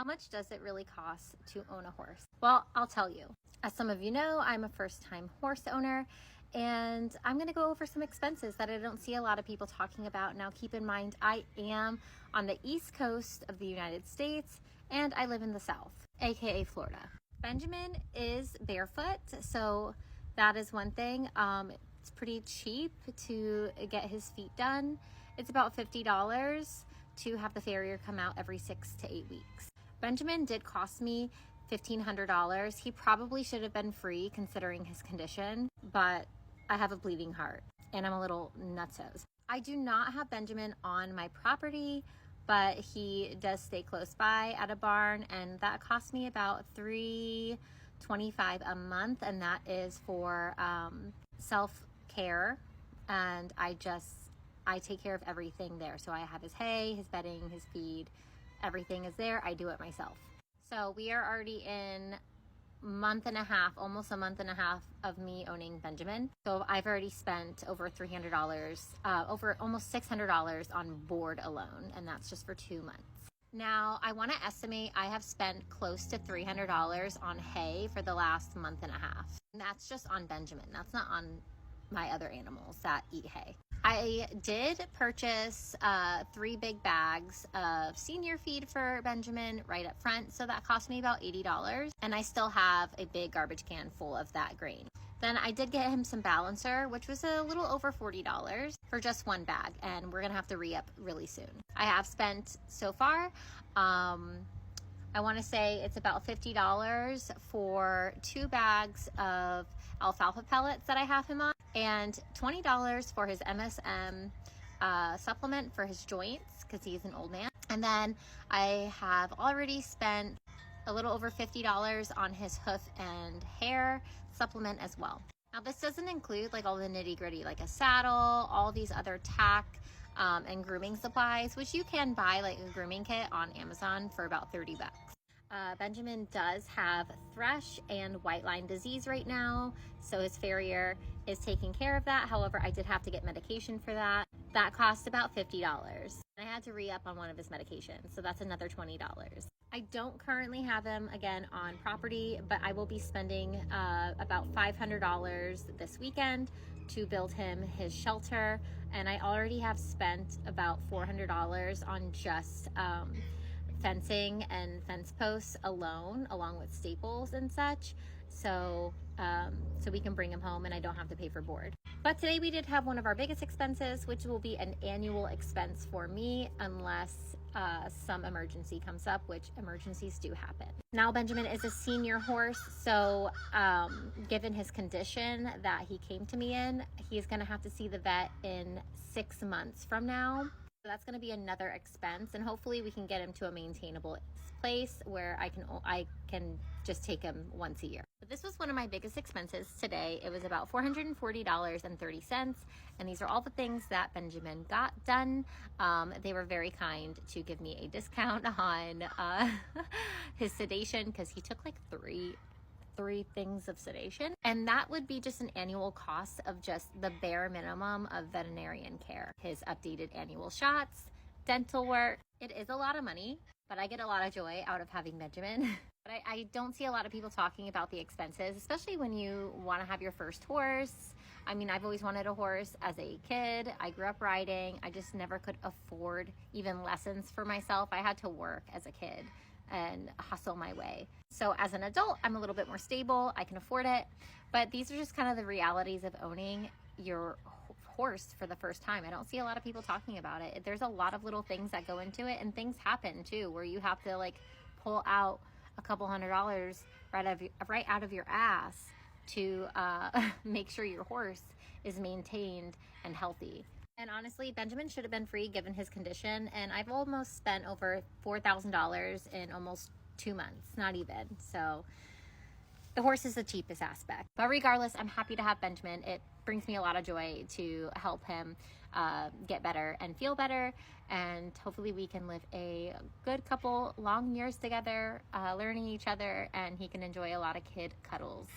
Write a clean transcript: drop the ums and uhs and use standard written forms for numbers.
How much does it really cost to own a horse? Well, I'll tell you. As some of you know, I'm a first-time horse owner, and I'm going to go over some expenses that I don't see a lot of people talking about. Now, keep in mind, I am on the East Coast of the United States, and I live in the South, aka Florida. Benjamin is barefoot, so that is one thing. It's pretty cheap to get his feet done. It's about $50 to have the farrier come out every 6 to 8 weeks. Benjamin did cost me $1,500. He probably should have been free considering his condition, but I have a bleeding heart and I'm a little nutsos. I do not have Benjamin on my property, but he does stay close by at a barn, and that cost me about $325 a month, and that is for self-care, and I take care of everything there. So I have his hay, his bedding, his feed, everything is there. I do it myself. So we are already in almost a month and a half of me owning Benjamin. So I've already spent over $300, over almost $600 on board alone, and that's just for 2 months. Now, I want to estimate I have spent close to $300 on hay for the last month and a half. And that's just on Benjamin. That's not on my other animals that eat hay. I did purchase 3 big bags of senior feed for Benjamin right up front, so that cost me about $80, and I still have a big garbage can full of that grain. Then I did get him some balancer, which was a little over $40 for just 1 bag, and we're gonna have to re-up really soon. I have spent so far, I want to say it's about $50 for 2 bags of alfalfa pellets that I have him on, and $20 for his MSM supplement for his joints because he's an old man. And then I have already spent a little over $50 on his hoof and hair supplement as well. Now, this doesn't include like all the nitty gritty like a saddle, all these other tack and grooming supplies, which you can buy like a grooming kit on Amazon for about $30. Benjamin does have thrush and white line disease right now, so his farrier is taking care of that. However, I did have to get medication for that. That cost about $50. I had to re-up on one of his medications, so that's another $20. I don't currently have him again on property, but I will be spending about $500 this weekend to build him his shelter, and I already have spent about $400 on just fencing and fence posts alone, along with staples and such, so we can bring him home and I don't have to pay for board. But today we did have one of our biggest expenses, which will be an annual expense for me unless some emergency comes up, which emergencies do happen. Now, Benjamin is a senior horse, so given his condition that he came to me in, he's gonna have to see the vet in 6 months from now. So that's going to be another expense, and hopefully we can get him to a maintainable place where I can just take him once a year. But this was one of my biggest expenses today. It was about $440.30, and these are all the things that Benjamin got done. They were very kind to give me a discount on his sedation because he took like three things of sedation, and that would be just an annual cost of just the bare minimum of veterinarian care. His updated annual shots, dental work. It is a lot of money, but I get a lot of joy out of having Benjamin. But I don't see a lot of people talking about the expenses, especially when you want to have your first horse. I mean, I've always wanted a horse as a kid. I grew up riding. I just never could afford even lessons for myself. I had to work as a kid and hustle my way. So as an adult, I'm a little bit more stable. I can afford it. But these are just kind of the realities of owning your horse for the first time. I don't see a lot of people talking about it. There's a lot of little things that go into it, and things happen too, where you have to like pull out a couple $100 right out of your ass to make sure your horse is maintained and healthy. And honestly, Benjamin should have been free given his condition, and I've almost spent over $4,000 in almost 2 months, not even. So the horse is the cheapest aspect. But regardless, I'm happy to have Benjamin. It brings me a lot of joy to help him get better and feel better, and hopefully we can live a good couple long years together, learning each other, and he can enjoy a lot of kid cuddles.